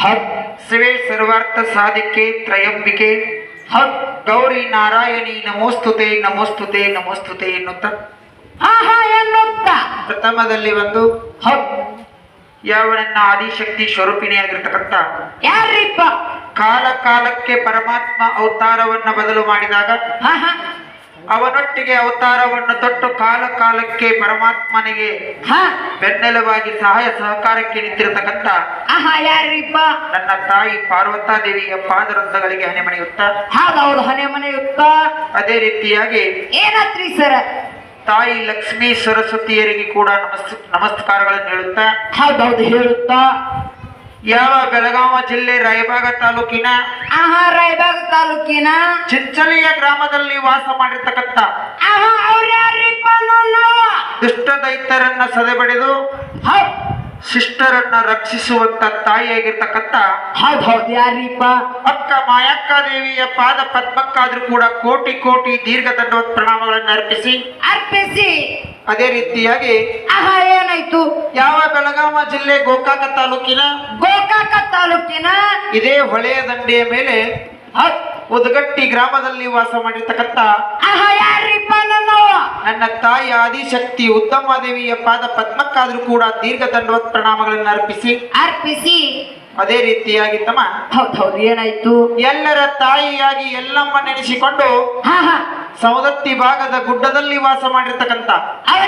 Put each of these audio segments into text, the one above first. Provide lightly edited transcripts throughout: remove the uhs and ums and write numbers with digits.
ಹತ್ ಶಿವೆ ಸರ್ವಾರ್ಥ ಸಾಧಿಕೆ ತ್ರಯಂಬಿಕೆ ಹತ್ ಗೌರಿ ನಾರಾಯಣಿ ನಮೋಸ್ತುತೆ ನಮೋಸ್ತುತೆ ನಮೋಸ್ತುತೆ ಎನ್ನುತ್ತ ಎನ್ನುತ್ತ ಪ್ರಥಮದಲ್ಲಿ ಒಂದು ಹತ್ ಯಾವ ನನ್ನ ಆದಿಶಕ್ತಿ ಸ್ವರೂಪಿಣಿಯಾಗಿರ್ತಕ್ಕಂಥ ಯಾರಿಪ್ಪ ಕಾಲ ಕಾಲಕ್ಕೆ ಪರಮಾತ್ಮ ಅವತಾರವನ್ನ ಬದಲು ಮಾಡಿದಾಗ ಅವನೊಟ್ಟಿಗೆ ಅವತಾರವನ್ನು ತೊಟ್ಟು ಕಾಲ ಕಾಲಕ್ಕೆ ಪರಮಾತ್ಮನಿಗೆ ಬೆನ್ನೆಲುವಾಗಿ ಸಹಾಯ ಸಹಕಾರಕ್ಕೆ ನಿಂತಿರತಕ್ಕಂಥ ಯಾರಿಪ್ಪ ನನ್ನ ತಾಯಿ ಪಾರ್ವತಾದೇವಿಯ ಪಾದವೃಂದಗಳಿಗೆ ಹಣೆ ಮನೆಯುತ್ತಾ ಹೌದೌದು ಹನೆ ಮನೆಯುತ್ತ ಅದೇ ರೀತಿಯಾಗಿ ಏನತ್ರಿ ಸರ ತಾಯಿ ಲಕ್ಷ್ಮೀ ಸರಸ್ವತಿಯರಿಗೆ ಕೂಡ ನಮಸ್ಕಾರಗಳನ್ನು ಹೇಳುತ್ತಾ ಹೌದೌದು ಹೇಳುತ್ತಾ ಯಾವ ಬೆಳಗಾವ ಜಿಲ್ಲೆ ರಾಯಬಾಗ ತಾಲೂಕಿನ ರಾಯಬಾಗ ತಾಲೂಕಿನ ಚಿಂಚಲಿಯ ಗ್ರಾಮದಲ್ಲಿ ವಾಸ ಮಾಡಿರ್ತಕ್ಕಂಥ ಅವ್ರ ಯಾರಿಪ್ಪ ದುಷ್ಟ ದೈತ್ಯರನ್ನ ಸದೆಬಡಿದು ಶಿಷ್ಟರನ್ನ ರಕ್ಷಿಸುವಂತ ತಾಯಿಯಾಗಿರ್ತಕ್ಕಂಥ ಹೌದೌದು ಯಾರಿಪ್ಪ ಅಕ್ಕ ಮಾಯಕ್ಕ ದೇವಿಯ ಪಾದ ಪದ್ಮಕ್ಕಾದ್ರೂ ಕೂಡ ಕೋಟಿ ಕೋಟಿ ದೀರ್ಘ ದಂಡವತ್ ಪ್ರಣಾಮಗಳನ್ನು ಅರ್ಪಿಸಿ ಅದೇ ರೀತಿಯಾಗಿ ಏನಾಯ್ತು ಯಾವ ಬೆಳಗಾವ ಜಿಲ್ಲೆ ಗೋಕಾಕ ತಾಲೂಕಿನ ಇದೇ ಹೊಳೆಯ ದಂಡೆಯ ಮೇಲೆ ಉದಗಟ್ಟಿ ಗ್ರಾಮದಲ್ಲಿ ವಾಸ ಮಾಡಿರ್ತಕ್ಕಂಥ ಯಾರಿಪ್ಪ ನನ್ನ ತಾಯಿ ಆದಿಶಕ್ತಿ ಉತ್ತಮಾದೇವಿಯ ಪಾದ ಪದ್ಮಕ್ಕಾದ್ರೂ ಕೂಡ ದೀರ್ಘ ದಂಡವತ್ ಪ್ರಣಾಮಗಳನ್ನು ಅರ್ಪಿಸಿ ಅದೇ ರೀತಿಯಾಗಿ ತಮ್ಮ ಹೌದೌದು ಏನಾಯ್ತು ಎಲ್ಲರ ತಾಯಿಯಾಗಿ ಎಲ್ಲಮ್ಮ ನೆನೆಸಿಕೊಂಡು ಸವದತ್ತಿ ಭಾಗದ ಗುಡ್ಡದಲ್ಲಿ ವಾಸ ಮಾಡಿರ್ತಕ್ಕಂಥ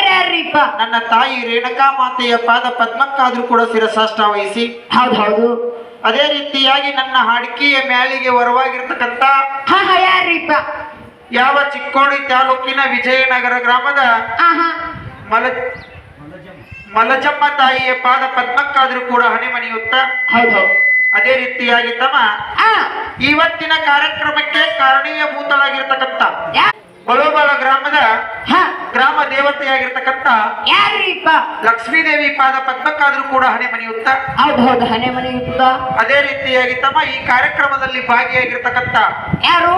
ಯಾರಿಪ್ಪ ನನ್ನ ತಾಯಿ ರೇಣುಕಾ ಮಾತೆಯ ಪಾದ ಪದ್ಮಕ್ಕಾದ್ರೂ ಕೂಡ ಶಿರಸಾಷ್ಟ ವಹಿಸಿ ಹೌದೌದು ಅದೇ ರೀತಿಯಾಗಿ ನನ್ನ ಹಾಡಿಕೆಯ ಮ್ಯಾಲಿಗೆ ವರವಾಗಿರ್ತಕ್ಕಂಥ ಯಾರಿಪ್ಪ ಯಾವ ಚಿಕ್ಕೋಡಿ ತಾಲೂಕಿನ ವಿಜಯನಗರ ಗ್ರಾಮದ ಮಲಜಮ್ಮ ತಾಯಿಯ ಪಾದ ಪದ್ಮಕ್ಕಾದ್ರೂ ಕೂಡ ಹಣೆ ಮನೆಯುತ್ತ ಹೌದೌದು ಅದೇ ರೀತಿಯಾಗಿ ತಮ್ಮ ಇವತ್ತಿನ ಕಾರ್ಯಕ್ರಮಕ್ಕೆ ಕಾರಣೀಯಭೂತಳಾಗಿರ್ತಕ್ಕಂಥ ಬಳುಬಾಳ ಗ್ರಾಮದ ಗ್ರಾಮ ದೇವತೆಯಾಗಿರ್ತಕ್ಕಂಥ ಯಾರಿಪ್ಪ ಲಕ್ಷ್ಮೀದೇವಿ ಪಾದ ಪದ್ಮಕ್ಕಾದ್ರೂ ಕೂಡ ಹಣೆ ಮನೆಯುತ್ತ ಹೌದೌದು ಹಣೆ ಮನೆಯುತ್ತ ಅದೇ ರೀತಿಯಾಗಿ ತಮ್ಮ ಈ ಕಾರ್ಯಕ್ರಮದಲ್ಲಿ ಭಾಗಿಯಾಗಿರ್ತಕ್ಕಂಥ ಯಾರು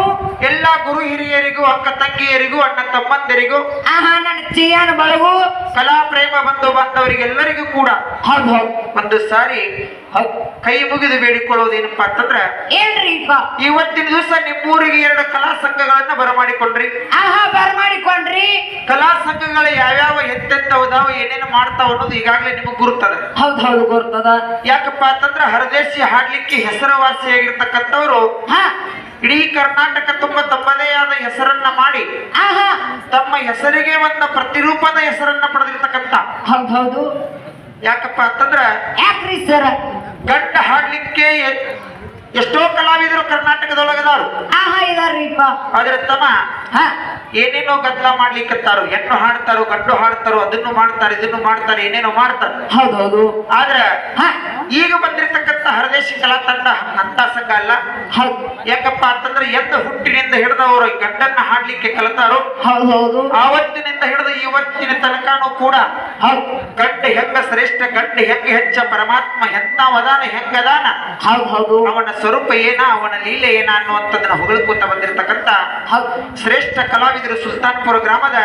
ಎಲ್ಲ ಗುರು ಹಿರಿಯರಿಗೂ ಅಕ್ಕ ತಂಗಿಯರಿಗೂ ಅಣ್ಣ ತಮ್ಮಂದರಿಗೂ ನನ್ನ ಚಿಯಾನ ಬಳಗು ಕಲಾ ಪ್ರೇಮ ಬಂಧು ಬಾಂಧವರಿಗೆಲ್ಲರಿಗೂ ಕೂಡ ಹೌದೌದು ಒಂದು ಸಾರಿ ಕೈ ಮುಗಿದು ಬೇಡಿಕೊಳ್ಳೋದೇನಪ್ಪಾ ಅಂತಂದ್ರ ಏನ್ರಿಪ್ಪ ಇವತ್ತಿನ ದಿವಸ ನಿಮ್ಮೂರಿಗೆ 2 ಕಲಾ ಸಂಘಗಳನ್ನ ಬರಮಾಡಿಕೊಂಡ್ರಿ ಬರಮಾಡಿಕೊಂಡ್ರಿ ಕಲಾ ಸಂಘಗಳು ಯಾವ್ಯಾವ ಎಂತೆಂತವದಾವ ಏನೇನು ಮಾಡ್ತಾವ ಅನ್ನೋದು ಈಗಾಗಲೇ ನಿಮಗ್ ಗುರುತದ ಹೌದೌದು ಗುರುತದ ಯಾಕಪ್ಪ ಅಂತಂದ್ರ ಹರದೇಶಿ ಹಾಡ್ಲಿಕ್ಕೆ ಹೆಸರುವಾಸಿಯಾಗಿರ್ತಕ್ಕಂಥವ್ರು ಇಡೀ ಕರ್ನಾಟಕ ತುಂಬ ತಮ್ಮದೇ ಆದ ಹೆಸರನ್ನ ಮಾಡಿ ತಮ್ಮ ಹೆಸರಿಗೆ ಒಂದು ಪ್ರತಿರೂಪದ ಹೆಸರನ್ನ ಪಡೆದಿರ್ತಕ್ಕಂಥ ಹೌದೌದು ಯಾಕಪ್ಪ ಅಂತಂದ್ರ ಯಾಕ್ರಿ ಸರ ಗಂಡ ಹಾಡ್ಲಿಕ್ಕೆ ಎಷ್ಟೋ ಕಲಾವಿದರು ಕರ್ನಾಟಕದೊಳಗದಾರು ಇದಾರ್ರಿಪ್ಪ ಆದ್ರೆ ತಮ್ಮ ಏನೇನೋ ಗದ್ದಲ ಮಾಡ್ಲಿಕ್ಕತ್ತಾರು ಹೆಣ್ಣು ಹಾಡ್ತಾರೋ ಗಂಡು ಹಾಡ್ತಾರೋ ಅದನ್ನು ಮಾಡ್ತಾರೆ ಇದನ್ನು ಮಾಡ್ತಾರೆ ಏನೇನೋ ಮಾಡ್ತಾರೆ ಹೌದೌದು ಆದ್ರ ಈಗ ಬಂದಿರತಕ್ಕಂತ ಹರದೇಶಿ ಕಲಾ ತಂಡ ಅಂತ ಸಂಘ ಅಲ್ಲ ಯಾಕಪ್ಪ ಅಂತಂದ್ರೆ ಎಂದ ಹುಟ್ಟಿನಿಂದ ಹಿಡಿದವರು ಗಂಡನ್ನ ಹಾಡ್ಲಿಕ್ಕೆ ಕಲಿತಾರೋ ಹೌದೌದು ಆವತ್ತಿನಿಂದ ಹಿಡಿದು ಇವತ್ತಿನ ತನಕನೂ ಕೂಡ ಗಂಡ ಹೆಂಗ ಶ್ರೇಷ್ಠ ಗಂಡ ಹೆಂಗ ಹೆಚ್ಚ ಪರಮಾತ್ಮ ಎಂತ ವದಾನ ಹೆಂಗದಾನ ಹೌದೌದು ಅವನ ಸ್ವರೂಪ ಏನ ಅವನ ಲೀಲೆ ಏನ ಅನ್ನುವಂಥದ್ದನ್ನ ಹೊಗಳ್ಕೊತ ಬಂದಿರತಕ್ಕಂತ ಶ್ರೇಷ್ಠ ಕಲಾವಿದರು ಸುಲ್ತಾನ್ಪುರ ಗ್ರಾಮದ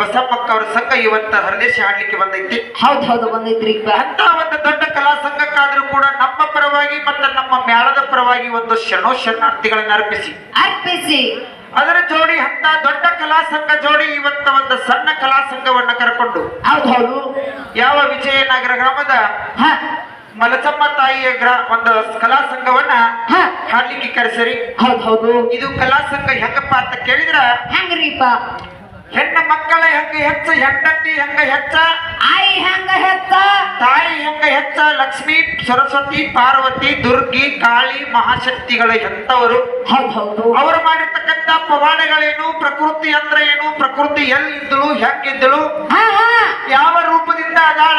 ಬಸಮ್ಮಕ್ಕ ಅವರ ಸಂಘ ಇವತ್ತ ಹರದೇಶಿ ಹಾಡ್ಲಿಕ್ಕೆ ಬಂದೈತಿ ಹೌದೌದು ಬಂದೈತ್ರಿ ಅಂತ ಒಂದು ದೊಡ್ಡ ಕಲಾ ಸಂಘಕ್ಕಾದ್ರೂ ಕೂಡ ನಮ್ಮ ಪರವಾಗಿ ಮತ್ತೆ ನಮ್ಮ ಮ್ಯಾಳದ ಪರವಾಗಿ ಒಂದು ಶರಣಾರ್ಥಿಗಳನ್ನ ಅರ್ಪಿಸಿ ಅದರ ಜೋಡಿ ಅಂತ ದೊಡ್ಡ ಕಲಾ ಸಂಘ ಜೋಡಿ ಇವತ್ತ ಒಂದು ಸಣ್ಣ ಕಲಾ ಸಂಘವನ್ನ ಕರ್ಕೊಂಡು ಹೌದೌದು ಯಾವ ವಿಜಯನಗರ ಗ್ರಾಮದ ಮಲಸಮ್ಮ ತಾಯಿಯ ಒಂದು ಕಲಾ ಸಂಘವನ್ನ ಹಾಡ್ಲಿಕ್ಕೆ ಕರೆಸರಿ ಹೌದೌದು ಇದು ಕಲಾ ಸಂಘ ಹೆಂಗಪ್ಪ ಅಂತ ಕೇಳಿದ್ರ ಹೆಂಗ್ರಿಪ್ಪ ಹೆಣ್ಣ ಮಕ್ಕಳ ಹೆಂಗ ಹೆಚ್ಚ ಹೆಂಡತಿ ಹೆಂಗ ಹೆಚ್ಚ ಆಯಿ ಹೆಂಗ ಹೆಚ್ಚ ತಾಯಿ ಹೆಂಗ ಹೆಚ್ಚ ಲಕ್ಷ್ಮೀ ಸರಸ್ವತಿ ಪಾರ್ವತಿ ದುರ್ಗಿ ಕಾಳಿ ಮಹಾಶಕ್ತಿಗಳ ಎಂತವರು ಹೌದೌದು ಅವರು ಮಾಡಿರ್ತಕ್ಕಂಥ ಪವಾಡಗಳೇನು ಪ್ರಕೃತಿ ಅಂದ್ರೆ ಏನು ಪ್ರಕೃತಿ ಎಲ್ಲಿದ್ದಳು ಹೆಂಗಿದ್ದಳು ಯಾವ ರೂಪದಿಂದ ಅದಾಳ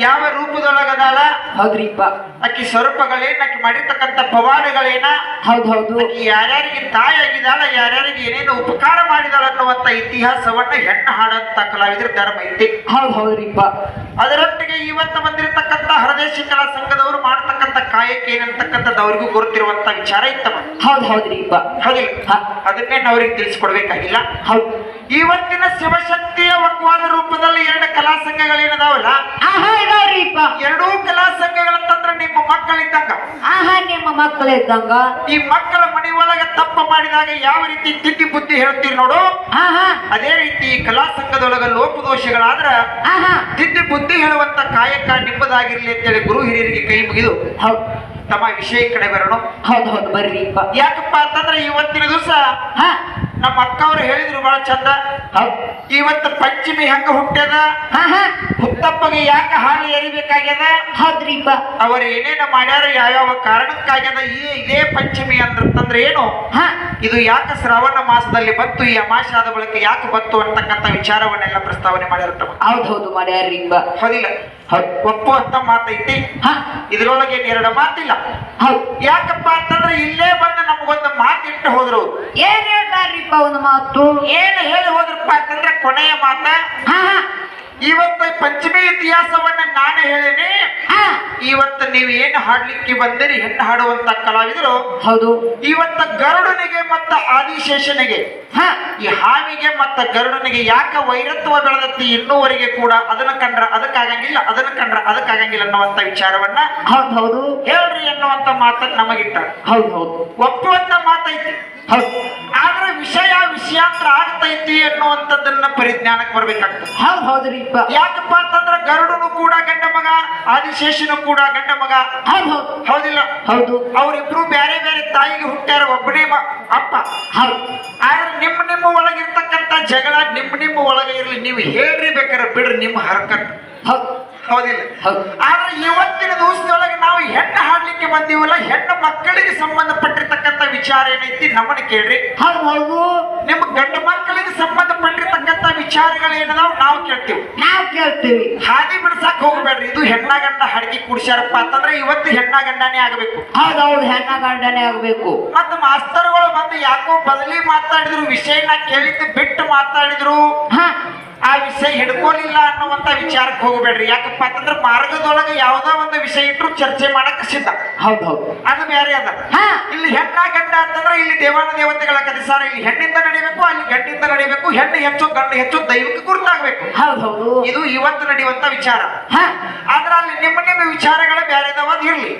ಯಾವ ರೂಪದೊಳಗದಾಳ ಹೌದ್ರಿಪ್ಪ ಅಕ್ಕಿ ಸ್ವರೂಪಗಳೇನ್ ಅಕ್ಕಿ ಮಾಡಿರ್ತಕ್ಕಂಥ ಪವಾಡಗಳೇನ ಹೌದೌದು ಅಕ್ಕಿ ಯಾರ್ಯಾರಿಗೆ ತಾಯಿಯಾಗಿದ್ದಾಳ ಯಾರ್ಯಾರಿಗೆ ಏನೇನು ಉಪಕಾರ ಮಾಡಿದಾಳ ಅನ್ನುವಂತ ಇತಿಹಾಸವನ್ನ ಹೆಣ್ಣು ಹಾಡಂತ ಕಲಾವಿದ್ರ ಧರ್ಮ ಐತಿ ಹೌದ್ರಿಪ್ಪ ಅದರೊಟ್ಟಿಗೆ ಇವತ್ತು ಬಂದಿರತಕ್ಕಂಥ ಹರದೇಶಿ ಕಲಾ ಸಂಘದವರು ಮಾಡತಕ್ಕಂಥ ಕಾಯಕ್ಕೆ ಏನಂತಕ್ಕಂಥದ್ದು ಅವ್ರಿಗೂ ಗುರುತಿರುವಂತ ವಿಚಾರ ಇತ್ತವ ಹೌದ್ರಿಪ್ಪ ಹೌದಿಲ್ಲ ಅದನ್ನೇನು ಅವ್ರಿಗೆ ತಿಳಿಸ್ಕೊಡ್ಬೇಕಾಗಿಲ್ಲ ಹೌದು ಇವತ್ತಿನ ಶಿವಶಕ್ತಿಯ ವಕ್ವಾದ ರೂಪದಲ್ಲಿ 2 ಕಲಾ ಸಂಘಗಳೇನದಾವಲ್ಲ ಇದಾವ್ರಿಪ್ಪ 2 ಕಲಾ ಸಂಘಗಳ ತಂದ ಮಕ್ಕಳಿದ್ದಂಗ. ನಿಮ್ಮ ಮಕ್ಕಳು ಇದ್ದಂಗ. ಈ ಮಕ್ಕಳ ಮನೆ ಒಳಗ ತಪ್ಪು ಮಾಡಿದಾಗ ಯಾವ ರೀತಿ ತಿದ್ದಿ ಬುದ್ಧಿ ಹೇಳ್ತೀರಿ ನೋಡು, ಅದೇ ರೀತಿ ಈ ಕಲಾ ಸಂಘದೊಳಗ ಲೋಪದೋಷಗಳಾದ್ರ ತಿದ್ದಿ ಬುದ್ಧಿ ಹೇಳುವಂತ ಕಾಯಕ ನಿಮ್ಮದಾಗಿರ್ಲಿ ಅಂತೇಳಿ ಗುರು ಹಿರಿಯರಿಗೆ ಕೈ ಮುಗಿದು ತಮ್ಮ ವಿಷಯ ಕಡೆ ಬರೋಣ. ಹೌದು ಹೌದು ಬರ್ರಿಪ್ಪ. ಯಾಕಪ್ಪ ಅಂತಂದ್ರೆ ಇವತ್ತಿನ ದಿವಸ ನಮ್ಮ ಅಕ್ಕ ಅವ್ರು ಹೇಳಿದ್ರು ಬಹಳ ಚಂದ. ಇವತ್ತು ಪಂಚಮಿ ಹೆಂಗ ಹುಟ್ಟ್ಯದ, ಹುತ್ತಪ್ಪಗೆ ಯಾಕೆ ಹಾಲು ಎರಿಬೇಕಾಗ್ಯದ, ಹೌದ್ರಿಪ್ಪ. ಅವರು ಏನೇನ ಮಾಡ್ಯಾರ, ಯಾವ್ಯಾವ ಕಾರಣಕ್ಕಾಗ್ಯದ, ಇದೇ ಪಂಚಮಿ ಅಂತಂದ್ರೆ ಏನು, ಇದು ಯಾಕೆ ಶ್ರಾವಣ ಮಾಸದಲ್ಲಿ ಬಂತು, ಈ ಅಮಾಶ ಆದ ಬಳಿಕ ಯಾಕೆ ಬಂತು ಅಂತಕ್ಕಂಥ ವಿಚಾರವನ್ನೆಲ್ಲ ಪ್ರಸ್ತಾವನೆ ಮಾಡ್ಯಾರ. ಹೌದು ಹೌದು ಮಾಡ್ಯಾರಿಪ್ಪ. ಹೌದಿಲ್ಲ? ಒಪ್ಪುವಂತ ಮಾತೈತಿ. ಇದ್ರೊಳಗೆ ಎರಡು ಮಾತಿಲ್ಲ. ಯಾಕಪ್ಪ ಅಂತಂದ್ರೆ ಇಲ್ಲೇ ಬಂದು ನಮಗೊಂದು ಮಾತಿಟ್ಟು ಹೋದ್ರು. ಏನ್ ಹೇಳ್ತಾರ್ರಿಪ್ಪ ಒಂದು ಮಾತು? ಏನು ಹೇಳಿ ಹೋದ್ರಪ್ಪ ಅಂತಂದ್ರೆ ಕೊನೆಯ ಮಾತ, ಇವತ್ತು ಪಂಚಮಿ ಇತಿಹಾಸವನ್ನ ನಾನು ಹೇಳೇನಿ. ಇವತ್ತು ನೀವು ಏನು ಹಾಡ್ಲಿಕ್ಕೆ ಬಂದಿರಿ, ಹೆಣ್ಣು ಹಾಡುವಂತ ಕಲಾವಿದರು. ಹೌದು. ಇವತ್ತ ಗರುಡನಿಗೆ ಮತ್ತ ಆದಿಶೇಷನಿಗೆ, ಈ ಹಾವಿಗೆ ಮತ್ತ ಗರುಡನಿಗೆ ಯಾಕೆ ವೈರತ್ವ ಬೆಳೆದತ್ತಿ ಇನ್ನೂವರೆಗೆ ಕೂಡ, ಅದನ್ನ ಕಂಡ್ರ ಅದಕ್ಕಾಗಂಗಿಲ್ಲ, ಅದನ್ನ ಕಂಡ್ರ ಅದಕ್ಕಾಗಂಗಿಲ್ಲ ಅನ್ನುವಂತ ವಿಚಾರವನ್ನ ಹೌದು ಹೌದು ಹೇಳ್ರಿ ಅನ್ನುವಂತ ಮಾತನ್ನ ನಮಗಿಟ್ಟ. ಹೌದು ಹೌದು ಒಪ್ಪುವಂತ ಮಾತೈತಿ. ಆದ್ರೆ ವಿಷಯಾಂತರ ಆಗ್ತೈತಿ ಅನ್ನುವಂಥದ್ದನ್ನ ಪರಿಜ್ಞಾನಕ್ಕೆ ಬರ್ಬೇಕಾಗ್ತದೆ. ಹೌದು ಹೌದ್ರಿಪ್ಪ. ಯಾಕಪ್ಪ ಅಂತಂದ್ರೆ ಗರುಡನು ಕೂಡ ಗಂಡ ಮಗ, ಆದಿಶೇಷನು ಕೂಡ ಗಂಡ ಮಗ. ಹೌದು ಹೌದು ಹೌದಿಲ್ಲ? ಹೌದು. ಅವರಿಬ್ರು ಬೇರೆ ಬೇರೆ ತಾಯಿಗೆ ಹುಟ್ಟ್ಯಾರ, ಒಬ್ಬನೇ ಅಪ್ಪ. ಹೌದು. ಆದ್ರೆ ನಿಮ್ಮ ಒಳಗಿರ್ತಕ್ಕಂಥ ಜಗಳ ನಿಮ್ಮ ಒಳಗೆ ಇರ್ಲಿ, ನೀವು ಹೇಳ್ರಿ ಬೇಕಾರೆ ಬಿಡ್ರಿ ನಿಮ್ಮ ಹರಕತ್. ಹೌದು ಹೌದಿಲ್ಲ? ಆದ್ರೆ ಇವತ್ತಿನ ದಿವಸದೊಳಗೆ ನಾವು ಹೆಣ್ಣು ಹಾಡ್ಲಿಕ್ಕೆ ಬಂದೀವಲ್ಲ, ಹೆಣ್ಣು ಮಕ್ಕಳಿಗೆ ಸಂಬಂಧಪಟ್ಟಿರ್ತಕ್ಕಂಥ ವಿಚಾರ ಏನೈತಿ ನಮ್ಮನ್ನ ಕೇಳ್ರಿ. ಹೌದು ಹೌದು. ನಿಮ್ಮ ಗಂಡು ಮಕ್ಕಳಿಗೆ ಸಂಬಂಧಪಟ್ಟಿರ್ತಕ್ಕಂಥ ವಿಚಾರಗಳು ಏನದಾವ್ ನಾವು ಕೇಳ್ತೀವಿ. ಹಾದಿ ಬಿಡ್ಸಕ್ ಹೋಗ್ಬೇಡ್ರಿ. ಇದು ಹೆಣ್ಣ ಗಂಡ ಹಡಗಿ ಕುಡ್ಸ್ಯಾರಪ್ಪ ಅಂತಂದ್ರೆ ಇವತ್ತು ಹೆಣ್ಣ ಗಂಡನೇ ಆಗಬೇಕು. ಹೌದೌದು, ಹೆಣ್ಣ ಗಂಡನೇ ಆಗಬೇಕು. ಮತ್ತ ಮಾಸ್ತರ್ಗಳು ಬಂದು ಯಾಕೋ ಬದಲಿ ಮಾತಾಡಿದ್ರು, ವಿಷಯನ ಕೇಳಿದ್ದು ಬಿಟ್ಟು ಮಾತಾಡಿದ್ರು, ಆ ವಿಷಯ ಹಿಡ್ಕೊಲಿಲ್ಲ ಅನ್ನುವಂತ ವಿಚಾರಕ್ಕೆ ಹೋಗ್ಬೇಡ್ರಿ. ಯಾಕಪ್ಪ ಅಂತಂದ್ರೆ ಮಾರ್ಗದೊಳಗೆ ಯಾವ್ದೋ ಒಂದು ವಿಷಯ ಇಟ್ರು ಚರ್ಚೆ ಮಾಡಕ್ ಸಿದ್ಧ. ಹೌದೌದು, ಅದು ಬೇರೆ ಅದ. ಇಲ್ಲಿ ಹೆಣ್ಣ ಗಂಡ ಅಂತಂದ್ರೆ ಇಲ್ಲಿ ದೇವಾನ ದೇವತೆಗಳ ಕಥಿಸಾರ, ಇಲ್ಲಿ ಹೆಣ್ಣಿಂದ ನಡಿಬೇಕು, ಅಲ್ಲಿ ಗಂಡಿಂದ ನಡಿಬೇಕು, ಹೆಣ್ಣು ಹೆಚ್ಚು ಗಂಡು ಹೆಚ್ಚು ದೈವಕ್ಕೆ ಗುರುತಾಗಬೇಕು. ಹೌದೌದು, ಇದು ಇವತ್ತು ನಡೆಯುವಂತ ವಿಚಾರ. ಆದ್ರೆ ಅಲ್ಲಿ ನಿಮ್ಮ ವಿಚಾರಗಳ ಬೇರೆದವಾದ ಇರ್ಲಿ.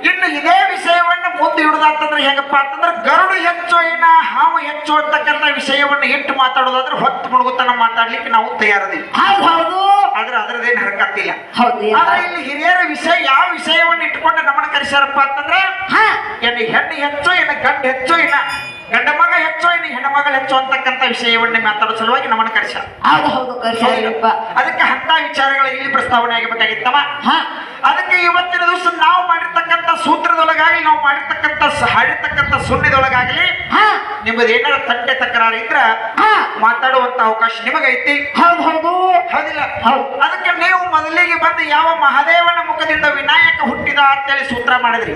ಇನ್ನು ಇದೇ ವಿಷಯವನ್ನ ಮುಂದೆ ಹಿಡುದಂತಂದ್ರೆ ಹೆಂಗಪ್ಪ ಅಂತಂದ್ರೆ ಗರುಡು ಹೆಚ್ಚು ಏನ ಹಾವು ಹೆಚ್ಚು ಅಂತಕ್ಕಂಥ ವಿಷಯವನ್ನ ಇಟ್ಟು ಮಾತಾಡೋದಾದ್ರೆ ಹೊತ್ತು ಮುಳುಗುತ್ತನ ಮಾತಾಡ್ಲಿಕ್ಕೆ ನಾವು ತಯಾರದಿಲ್ಲ. ಆದ್ರೆ ಅದ್ರದ್ದೇನು ಹರಕತ್ತಿಲ್ಲ. ಆದ್ರೆ ಇಲ್ಲಿ ಹಿರಿಯರ ವಿಷಯ ಯಾವ ವಿಷಯವನ್ನ ಇಟ್ಕೊಂಡು ನಮ್ಮನ್ನ ಕರೆಸ್ಯಾರಪ್ಪ ಅಂತಂದ್ರೆ ಹೆಣ್ಣು ಹೆಚ್ಚು, ಏನ ಗಂಡು ಹೆಚ್ಚು, ಏನ ಗಂಡ ಮಗ ಹೆಚ್ಚು, ಏನ ಹೆಣ್ಣು ಮಗಳು ಹೆಚ್ಚು ಅಂತಕ್ಕಂಥ ವಿಷಯವನ್ನ ಮಾತಾಡೋ ಸಲುವಾಗಿ ನಮ್ಮನ್ನ ಕರೆಸ್ಯಾರ. ಅದಕ್ಕೆ ಅಂತ ವಿಚಾರಗಳು ಇಲ್ಲಿ ಪ್ರಸ್ತಾವನೆ ಆಗಬೇಕಾಗಿತ್ತಮ್ಮ. ಅದಕ್ಕೆ ಇವತ್ತಿನ ದಿವಸ ನಾವು ಮಾಡಿರ್ತಕ್ಕಂಥ ಸೂತ್ರದೊಳಗಾಗಲಿ, ನಾವು ಮಾಡಿರ್ತಕ್ಕಂಥ ಹಾಡಿರ್ತಕ್ಕಂಥ ಸುಣ್ಣಿದೊಳಗಾಗಲಿ ನಿಮ್ಮದು ಏನಾರ ತಂಟೆ ತಕರಾರು ಇದ್ರ ಮಾತಾಡುವಂತ ಅವಕಾಶ ನಿಮಗೈತಿ. ಹೌದಿಲ್ಲ? ಅದಕ್ಕೆ ನೀವು ಮೊದಲಿಗೆ ಬಂದು ಯಾವ ಮಹಾದೇವನ ಮುಖದಿಂದ ವಿನಾಯಕ ಹುಟ್ಟಿದ ಅಂತೇಳಿ ಸೂತ್ರ ಮಾಡಿದ್ರಿ.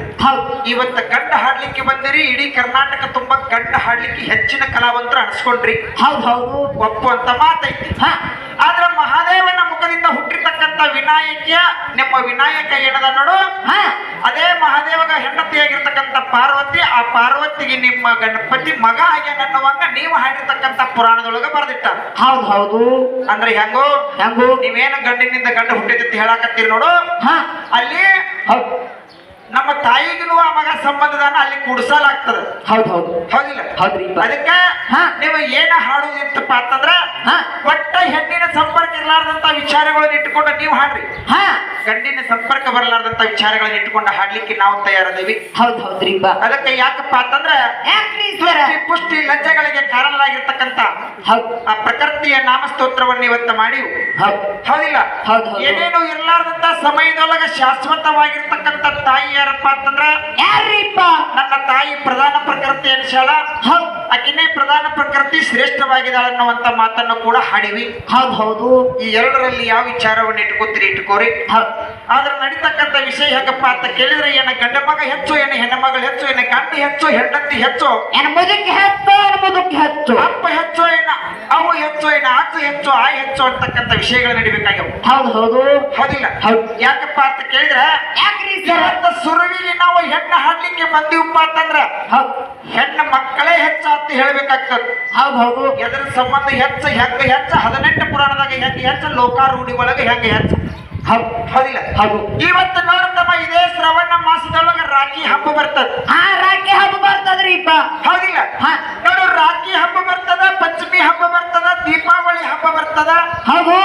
ಇವತ್ತು ಗಂಡ ಹಾಡ್ಲಿಕ್ಕೆ ಬಂದಿರಿ, ಇಡೀ ಕರ್ನಾಟಕ ತುಂಬಾ ಗಂಡ ಹಾಡ್ಲಿಕ್ಕೆ ಹೆಚ್ಚಿನ ಕಲಾವಂತರು ಅನಿಸ್ಕೊಂಡ್ರಿ. ಒಪ್ಪುವಂತ ಮಾತೈತಿ. ಆದ್ರೆ ಮಹಾದೇವನ ಮುಖದಿಂದ ಹುಟ್ಟಿರ್ತಕ್ಕಂಥ ವಿನಾಯಕ, ನಿಮ್ಮ ವಿನಾಯಕ ಏನದ ನೋಡು, ಅದೇ ಮಹಾದೇವಗ ಹೆಂಡತಿಯಾಗಿರ್ತಕ್ಕಂಥ ಪಾರ್ವತಿ, ಆ ಪಾರ್ವತಿಗೆ ನಿಮ್ಮ ಗಣಪತಿ ಮಗ ಆಗ್ಯಾನನ್ನುವಂಗ ನೀವು ಹಾಡಿರ್ತಕ್ಕಂಥ ಪುರಾಣದೊಳಗ ಬರೆದಿಟ್ಟ. ಅಂದ್ರೆ ಹೆಂಗೋ ನೀವೇನು ಗಂಡಿನಿಂದ ಗಂಡ ಹುಟ್ಟಿದ ಹೇಳಾಕತ್ತೀರಿ ನೋಡು, ಅಲ್ಲಿ ನಮ್ಮ ತಾಯಿಗೂ ಆ ಮಗ ಸಂಬಂಧದಾನ ಅಲ್ಲಿ ಕುಡಿಸಲಾಗ್ತದ. ಹೌದಿಲ್ಲ? ಅದಕ್ಕೆ ನೀವು ಏನ ಹಾಡುದಿತ್ತಪ್ಪ ಅಂತಂದ್ರ ಒಟ್ಟ ಹೆಣ್ಣಿನ ಸಂಪರ್ಕ ಇರಲಾರ್ದಂತ ವಿಚಾರಗಳನ್ನ ಇಟ್ಟುಕೊಂಡು ನೀವು ಹಾಡ್ರಿ, ಗಂಡಿನ ಸಂಪರ್ಕ ಬರಲಾರ್ದಂತ ವಿಚಾರಗಳನ್ನ ಇಟ್ಟುಕೊಂಡು ಹಾಡ್ಲಿಕ್ಕೆ ನಾವು ತಯಾರದೇವಿ. ಅದಕ್ಕೆ ಯಾಕಪ್ಪ ಅಂತಂದ್ರ ಪುಷ್ಟಿ ಲಜ್ಜೆಗಳಿಗೆ ಕಾರಣರಾಗಿರ್ತಕ್ಕಂಥ ಆ ಪ್ರಕೃತಿಯ ನಾಮಸ್ತೋತ್ರವನ್ನು ಇವತ್ತು ಮಾಡಿ, ಹೌದಿಲ್ಲ? ಏನೇನು ಇರಲಾರ್ದಂತ ಸಮಯದೊಳಗ ಶಾಶ್ವತವಾಗಿರ್ತಕ್ಕಂಥ ತಾಯಿ ಯಾರಪ್ಪ ಅಂತಂದ್ರ ನನ್ನ ತಾಯಿ ಪ್ರಧಾನ ಪ್ರಕೃತಿ ಅನಿಸಾಳ, ಆಕಿನೇ ಪ್ರಧಾನ ಪ್ರಕೃತಿ ಶ್ರೇಷ್ಠವಾಗಿದ್ದಾಳ ಅನ್ನುವಂತ ಮಾತನ್ನು ಕೂಡ ಹಾಡಿವಿ. ಈ ಎರಡರಲ್ಲಿ ಯಾವ ವಿಚಾರವನ್ನು ಇಟ್ಕೋತೀರಿ ಇಟ್ಕೋರಿ. ಆದ್ರೆ ನಡೀತಕ್ಕಂಥ ವಿಷಯ ಹೇಗಪ್ಪ ಅಂತ ಕೇಳಿದ್ರೆ, ಏನ ಗಂಡ ಮಗ ಹೆಚ್ಚು, ಏನ ಹೆಣ್ಣ ಮಗಳು ಹೆಚ್ಚು, ಏನ ಗಂಡ ಹೆಚ್ಚು, ಹೆಂಡತಿ ಹೆಚ್ಚು, ಅಪ್ಪ ಹೆಚ್ಚು, ಏನ ಅವು ಹೆಚ್ಚು, ಏನ ಆಚು ಹೆಚ್ಚು, ಆ ಹೆಚ್ಚು ಅಂತಕ್ಕಂಥ ವಿಷಯಗಳು ನಡಿಬೇಕಾಗ್ಯವು. ಹೌದಿಲ್ಲ? ಯಾಕಪ್ಪ ಅಂತ ಕೇಳಿದ್ರೆ, ಸುರುವಿಗೆ ನಾವು ಹೆಣ್ಣು ಹಾಡ್ಲಿಕ್ಕೆ ಬಂದಿವಪ್ಪ ಅಂತಂದ್ರ ಹೆಣ್ಣು ಮಕ್ಕಳೇ ಹೆಚ್ಚ ಅಂತ ಹೇಳ್ಬೇಕಾಗ್ತದೆ. ಎದ್ರ ಸಂಬಂಧ ಹೆಚ್ಚ, ಹೆಂಗ ಹೆಚ್ಚ, 18 ಪುರಾಣದಾಗ ಹೆಂಗ ಹೆಚ್ಚ, ಲೋಕಾರೂಢಿ ಒಳಗೆ ಹೆಂಗ ಹೆಚ್ಚ. ಹೌದಿಲ್ಲ? ಇವತ್ತು ನೋಡ್ತಮ್ಮ, ಇದೇ ಶ್ರವಣ ಬರ್ತದ. ಹಾ ರಾಖಿ ಹಬ್ಬ ಬರ್ತದ್ರಿಪ್ಪ. ಹೌದಿಲ್ಲ? ಹಾ ನೋಡು, ರಾಖಿ ಹಬ್ಬ ಬರ್ತದ, ಪಂಚಮಿ ಹಬ್ಬ ಬರ್ತದ, ದೀಪಾವಳಿ ಹಬ್ಬ ಬರ್ತದ. ಹೌದು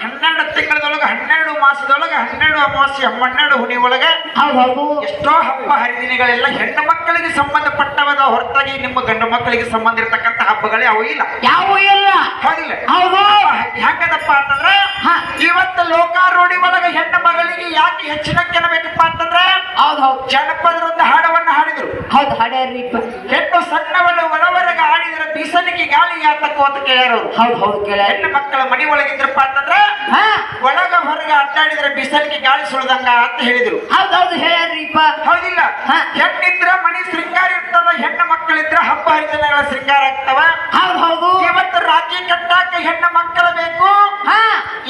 12 ತಿಂಗಳದೊಳಗ 12 ಮಾಸದೊಳಗ 12 ಅಮಾವಾಸ್ಯೆ 12 ಹುಣಿ ಒಳಗ ಹೌದು ಎಷ್ಟೋ ಹಬ್ಬ ಹರಿದಿನಗಳೆಲ್ಲ ಹೆಣ್ಣು ಮಕ್ಕಳಿಗೆ ಸಂಬಂಧಪಟ್ಟವದ ಹೊರತಾಗಿ ನಿಮ್ಮ ಗಂಡು ಮಕ್ಕಳಿಗೆ ಸಂಬಂಧ ಇರತಕ್ಕಂತ ಹಬ್ಬಗಳೇ ಅವು ಇಲ್ಲ. ಯಾವ ಇಲ್ಲ. ಹೌದಿಲ್ಲ? ಹೌದು ಹೆಂಗದಪ್ಪ ಅಂತಂದ್ರ ಹಾ. ಇವತ್ತು ಲೋಕಾರೂಢಿ ಒಳಗ ಹೆಣ್ಣು ಮಗಳಿಗೆ ಯಾಕೆ ಹೆಚ್ಚಿನ ಕೆನಬೇಕಪ್ಪ ಅಂತಂದ್ರ ಹೌದು ಜನಪದರೊಂದ ಹಾಡವನ್ನ ಹಾಡಿದ್ರು. ಹೌದು ಹಾಡ್ಯಾರ್ರಿಪ್ಪ. ಹೆಣ್ಣು ಸಣ್ಣವಳು ಒಳವರೆಗೆ ಆಡಿದ್ರೆ ಬೀಸನಿಗೆ ಗಾಳಿ ಯಾತಕ್ಕೋ ಅಂತ ಕೇಳ್ಯಾರ. ಹೌದು ಕೇಳ. ಹೆಣ್ಣು ಮಕ್ಕಳ ಮನಿ ಒಳಗಿದ್ರಪ್ಪ ಅಂತಂದ್ರ ಹಾ ಒಳಗ ಹೊರಗೆ ಅಡ್ಡಾಡಿದ್ರೆ ಬಿಸಲಿಗೆ ಗಾಳಿ ಸುಳ್ದಂಗ ಅಂತ ಹೇಳಿದ್ರು. ಹೌದು ಹೇಳ್ಯಾರ್ರಿಪ್ಪ. ಹೌದಿಲ್ಲ? ಹಾ. ಹೆಣ್ಣಿದ್ರ ಮನಿ ಶೃಂಗಾರ ಇರ್ತದ, ಹೆಣ್ಣು ಮಕ್ಕಳಿದ್ರ ಹಬ್ಬ ಹರಿದಿನಗಳ ಶೃಂಗಾರ ಆಗ್ತವ. ಹೌದು ಇವತ್ತು ರಾಖಿ ಕಟ್ಟಾಕ ಹೆಣ್ಣು ಮಕ್ಕಳ ಬೇಕು, ಹಾ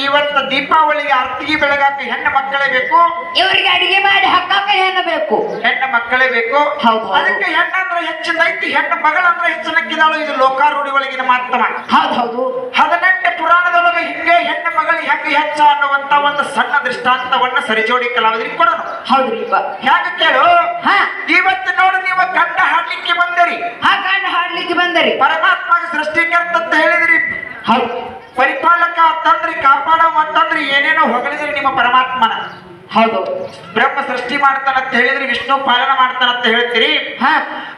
ಇವತ್ತು ದೀಪಾವಳಿಗೆ ಆರ್ತಿಗೆ ಬೆಳಗಾಕ ಹೆಣ್ಣು ಮಕ್ಕಳೇ ಬೇಕು, ಇವರಿಗೆ ಅಡಿಗೆ ಮಾಡಿ ಹಾಕಾಕ ಏನು ಬೇಕು, ಹೆಣ್ಣು ಮಕ್ಕಳೇ ಬೇಕು. ಹೌದು. ಅದಕ್ಕೆ ಹೆಣ್ಣಂದ್ರೆ ಹೆಚ್ಚಿನ ಐತಿ, ಹೆಣ್ಣು ಮಗಳಂದ್ರೆ ಹೆಚ್ಚಿನಕ್ಕಿದಾಳು. ಇದು ಲೋಕಾರೂಢಿ ಒಳಗಿನ ಮಾತಮ. ಹೌದು 18 ಪುರಾಣದೊಳಗೆ ಹಿಂಗೆ ಹೆಣ್ಣು ಮಗಳು ಹೆಂಗ ಹೆಚ್ಚ ಅನ್ನುವಂತ ಒಂದು ಸಣ್ಣ ದೃಷ್ಟಾಂತವನ್ನ ಸರಿಜೋಡಿ ಕಲಾವಿದರಿಗೆ ಕೊಡೋಣ. ಹೌದ್ರಿಪ್ಪ. ಯಾಕೆ ಕೇಳು, ಹಾ ಇವತ್ತು ನೋಡು, ನೀವು ಗಂಡ ಹಾಡ್ಲಿಕ್ಕೆ ಬಂದಿರಿ, ಹಾ ಗಂಡ ಹಾಡ್ಲಿಕ್ಕೆ ಬಂದರಿ. ಪರಮಾತ್ಮಗೆ ಸೃಷ್ಟಿಕರ್ತ ಅಂತ ಹೇಳಿದ್ರಿ, ಹೌದು ಪರಿಪಾಲಕ ಅಂತಂದ್ರಿ, ಕಾಪಾಡವ ಅಂತಂದ್ರಿ, ಏನೇನೋ ಹೊಗಳಿದ್ರಿ ನಿಮ್ಮ ಪರಮಾತ್ಮನ. ಹೌದು ಬ್ರಹ್ಮ ಸೃಷ್ಟಿ ಮಾಡ್ತಾನಂತ ಹೇಳಿದ್ರಿ, ವಿಷ್ಣು ಪಾಲನ ಮಾಡ್ತಾನಂತ ಹೇಳ್ತೀರಿ. ಹಾ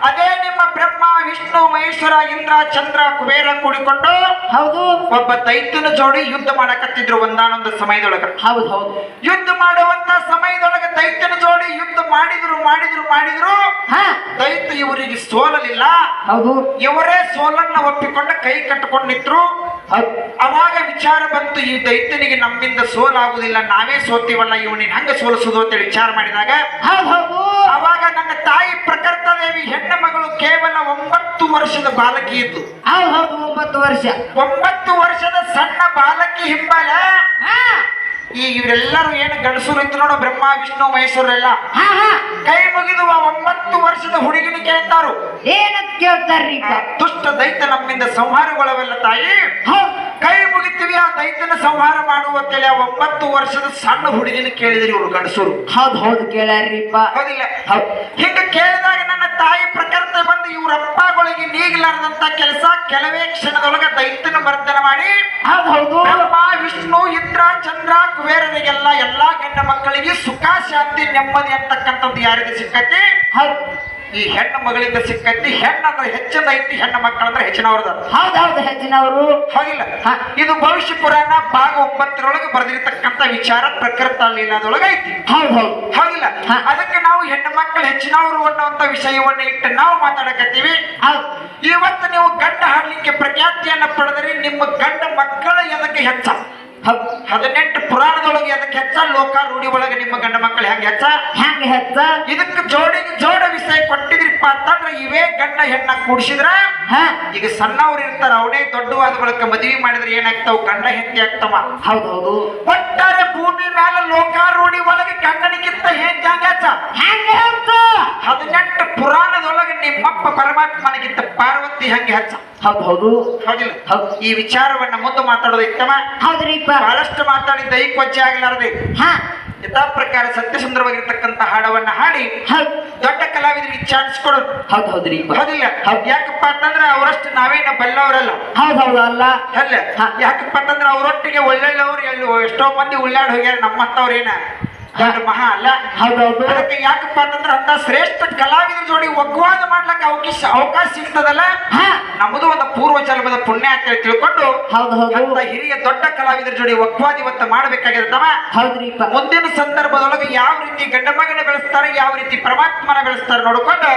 ಅದೇ ನಿಮ್ಮ ಬ್ರಹ್ಮ ವಿಷ್ಣು ಮಹೇಶ್ವರ ಇಂದ್ರ ಚಂದ್ರ ಕುಬೇರ ಕೂಡಿಕೊಂಡು ಹೌದು ಒಬ್ಬ ದೈತ್ಯನ ಜೋಡಿ ಯುದ್ಧ ಮಾಡಕತ್ತಿದ್ರು ಒಂದಾನೊಂದು ಸಮಯದೊಳಗ. ಹೌದು ಯುದ್ಧ ಮಾಡುವಂತ ಸಮಯದೊಳಗೆ ದೈತ್ಯನ ಜೋಡಿ ಯುದ್ಧ ಮಾಡಿದ್ರು ಹಾ ದೈತ್ಯ ಇವರಿಗೆ ಸೋಲಲಿಲ್ಲ. ಹೌದು ಇವರೇ ಸೋಲನ್ನ ಒಪ್ಪಿಕೊಂಡ ಕೈ ಕಟ್ಟಿಕೊಂಡು ನಿಂತ್ರು. ಹೌದು ಅವಾಗ ವಿಚಾರ ಬಂತು, ಈ ದೈತ್ಯನಿಗೆ ನಮ್ಮಿಂದ ಸೋಲಾಗುದಿಲ್ಲ, ನಾವೇ ಸೋತೀವಲ್ಲ, ಇವನಿಗೆ ಹಂಗ ಸೋಲಿಸುದು ಅಂತ ವಿಚಾರ ಮಾಡಿದಾಗ ಹೌದು ಅವಾಗ ನನ್ನ ತಾಯಿ ಪ್ರಕೃತ ದೇವಿ ಹೆಣ್ಣು ಮಗಳು ಕೇವಲ 9 ವರ್ಷದ ಬಾಲಕಿ ಇದ್ದು. ಹೌದು 9 ವರ್ಷ. 9 ವರ್ಷದ ಸಣ್ಣ ಬಾಲಕಿ ಹಿಂಬಾಲ ಹಾ ಇವರೆಲ್ಲರೂ ಏನು ಗಂಡಸರು ಇತ್ತು ನೋಡು, ಬ್ರಹ್ಮ ವಿಷ್ಣು ಮಹೇಶ್ವರೆಲ್ಲ ಹಾ ಹಾ ಕೈ ಮುಗಿದು 9 ವರ್ಷದ ಹುಡುಗಿನ ಕೇಳ್ತಾರು, ಏನಂತ ಕೇಳ್ತಾರ್ರಿ? ದುಷ್ಟ ದೈತ್ಯ ನಮ್ಮಿಂದ ಸಂಹಾರಗೊಳ್ಳವೆಲ್ಲ ತಾಯಿ, ಹೌದು ಕೈ ಮುಗಿತೀವಿ ಆ ದೈತ್ಯನ ಸಂಹಾರ ಮಾಡುವಂತೇಳಿ ಆ 9 ವರ್ಷದ ಸಣ್ಣ ಹುಡುಗಿನ ಕೇಳಿದ್ರಿ ಇವರು ಗಂಡಸರು. ಹೌದು ಕೇಳ್ಯಾರ್ರಿಪ್ಪ. ಹೌದಿಲ್ಲ? ಹೌದು ಹಿಂಗ ಕೇಳಿದಾಗ ನನ್ನ ತಾಯಿ ಪ್ರಕೃತಿ ಬಂದು ಇವರಪ್ಪಗಳಿಗೆ ನೀಗಲಾರದಂತ ಕೆಲಸ ಕೆಲವೇ ಕ್ಷಣದೊಳಗ ದೈತ್ಯನ ಮರ್ದನ ಮಾಡಿ ಹೌದು ಬ್ರಹ್ಮ ವಿಷ್ಣು ಇಂದ್ರ ಚಂದ್ರ ಕುಬೇರರಿಗೆಲ್ಲ ಎಲ್ಲಾ ಗಂಡ ಮಕ್ಕಳಿಗೆ ಸುಖ ಶಾಂತಿ ನೆಮ್ಮದಿ ಅಂತಕ್ಕಂಥದ್ದು ಯಾರಿಗೆ ಸಿಕ್ಕತಿ? ಹೌದು ಈ ಹೆಣ್ಣು ಮಗಳಿಂದ ಸಿಕ್ಕತಿ. ಹೆಣ್ಣಂದ್ರೆ ಹೆಚ್ಚಿನ ಐತಿ, ಹೆಣ್ಣು ಮಕ್ಕಳಂದ್ರೆ ಹೆಚ್ಚಿನವ್ರದ. ಹೌದು ಹೆಚ್ಚಿನವರು. ಹೌದಿಲ್ಲ? ಇದು ಭವಿಷ್ಯ ಪುರಾಣ ಭಾಗ 9 ಬರೆದಿರ್ತಕ್ಕಂಥ ವಿಚಾರ ಪ್ರಕೃತ ಲೀಲಾದೊಳಗೆ ಐತಿ. ಹೌದಿಲ್ಲ? ಅದಕ್ಕೆ ನಾವು ಹೆಣ್ಣು ಮಕ್ಕಳು ಹೆಚ್ಚಿನವರು ಅನ್ನುವಂತ ವಿಷಯವನ್ನ ಇಟ್ಟು ನಾವು ಮಾತಾಡಕತ್ತೀವಿ. ಇವತ್ತು ನೀವು ಗಂಡ ಹಾಡ್ಲಿಕ್ಕೆ ಪ್ರಖ್ಯಾತಿಯನ್ನ ಪಡೆದರೆ ನಿಮ್ಮ ಗಂಡ ಮಕ್ಕಳ ಎದಕ್ಕೆ ಹೆಚ್ಚ? 18 ಪುರಾಣದೊಳಗೆ ಅದಕ್ಕೆ ಹೆಚ್ಚ, ಲೋಕಾರೂಢಿ ಒಳಗೆ ನಿಮ್ಮ ಗಂಡ ಮಕ್ಕಳು ಹೆಂಗೆ ಹೆಚ್ಚ? ಇದಕ್ಕೆ ಜೋಡ ವಿಷಯ ಕೊಟ್ಟಿದ್ರಿಪ್ಪ ಅಂತಂದ್ರೆ ಇವೇ ಗಂಡ ಹೆಣ್ಣ ಕೂಡಿಸಿದ್ರ ಈಗ ಸಣ್ಣವ್ರು ಇರ್ತಾರ, ಅವನೇ ದೊಡ್ಡವಾದ ಬಳಿಕ ಮದುವೆ ಮಾಡಿದ್ರೆ ಏನಾಗ್ತಾವ? ಗಂಡ ಹೆಂಡತಿ ಆಗ್ತಾವ. ಹೌದು ಒಟ್ಟಾರೆ ಭೂಮಿ ಮೇಲೆ ಲೋಕಾರೂಢಿ ಒಳಗೆ ಗಂಡನಿಗಿಂತ ಹೆಂಗೆ ಹೆಚ್ಚ? 18 ಪುರಾಣದೊಳಗೆ ನಿಮ್ಮಪ್ಪ ಪರಮಾತ್ಮನಿಗಿಂತ ಪಾರ್ವತಿ ಹೆಂಗೆ ಹೆಚ್ಚ? ಹೌದಿಲ್ಲ? ಈ ವಿಚಾರವನ್ನ ಮುಂದೆ ಮಾತಾಡೋದು ಇತ್ತಮ. ಬಹಳಷ್ಟು ಮಾತಾಡಿ ದೈಹಿಕ ಆಗಲಾರದೆ ಯಥಾ ಪ್ರಕಾರ ಸತ್ಯಸುಂದರವಾಗಿರ್ತಕ್ಕಂಥ ಹಾಡವನ್ನ ಹಾಡಿ ದೊಡ್ಡ ಕಲಾವಿದರಿಗೆ ಚಾನ್ಸ್ ಕೊಡೋದು. ಹೌದಿಲ್ಲ? ಯಾಕಪ್ಪ ಅಂತಂದ್ರೆ ಅವರಷ್ಟು ನಾವೇನ ಬಲ್ಲವರಲ್ಲ. ಅಲ್ಲ ಯಾಕಪ್ಪ ಅಂತಂದ್ರೆ ಅವರೊಟ್ಟಿಗೆ ಒಳ್ಳೆಯವರು ಎಷ್ಟೋ ಮಂದಿ ಉಳ್ಳಾಡ್ ಹೋಗ್ಯಾರ, ನಮ್ಮಂತವ್ರೇನ ದೊಡ್ಡ ಮಹಾ ಅಲ್ಲ. ಅದಕ್ಕೆ ಯಾಕಪ್ಪ ಅಂತಂದ್ರೆ ಅಂತ ಶ್ರೇಷ್ಠ ಕಲಾವಿದ ಜೋಡಿ ಒಗ್ವಾದ ಮಾಡ್ಲಕ್ಕ ಅವಕಾಶ ಸಿಗ್ತದಲ್ಲ, ನಮ್ಮದು ಒಂದು ಪೂರ್ವ ಜನ್ಮದ ಪುಣ್ಯ ಅಂತ ಹೇಳಿ ತಿಳ್ಕೊಂಡು ಅಂತ ಹಿರಿಯ ದೊಡ್ಡ ಕಲಾವಿದರ ಜೋಡಿ ಒಗ್ವಾದ ಇವತ್ತು ಮಾಡ್ಬೇಕಾಗಿರ್ತವ. ಮುಂದಿನ ಸಂದರ್ಭದೊಳಗೆ ಯಾವ ರೀತಿ ಗಂಡ ಮಗನ ಬೆಳೆಸ್ತಾರೆ, ಯಾವ ರೀತಿ ಪರಮಾತ್ಮನ ಬೆಳೆಸ್ತಾರೆ ನೋಡ್ಕೊಂಡು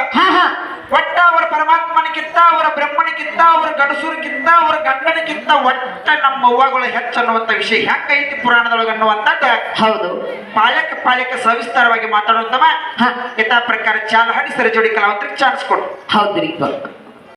ಒಟ್ಟ ಅವರ ಪರಮಾತ್ಮನಿಗಿಂತ, ಅವರ ಬ್ರಹ್ಮನಿಗಿಂತ, ಅವರ ಗಡಸೂರಿಗಿಂತ, ಅವರ ಗಂಡನಿಗಿಂತ ಒಟ್ಟ ನಮ್ಮ ಅವ್ವಗಳು ಹೆಚ್ಚನ್ನುವಂತ ವಿಷಯ ಹೆಂಗೈತಿ ಪುರಾಣದೊಳಗೆ ಅನ್ನುವಂಥದ್ದು ಪಾಲಕ ಸವಿಸ್ತಾರವಾಗಿ ಮಾತಾಡುವಂತವ ಯಥಾ ಪ್ರಕಾರ ಚಾಲ ಹಾಡಿ ಸರಿ ಜೋಡಿ ಕಲಾವಂತರಿಗೆ ಚಾನ್ಸ್ ಕೊಡು.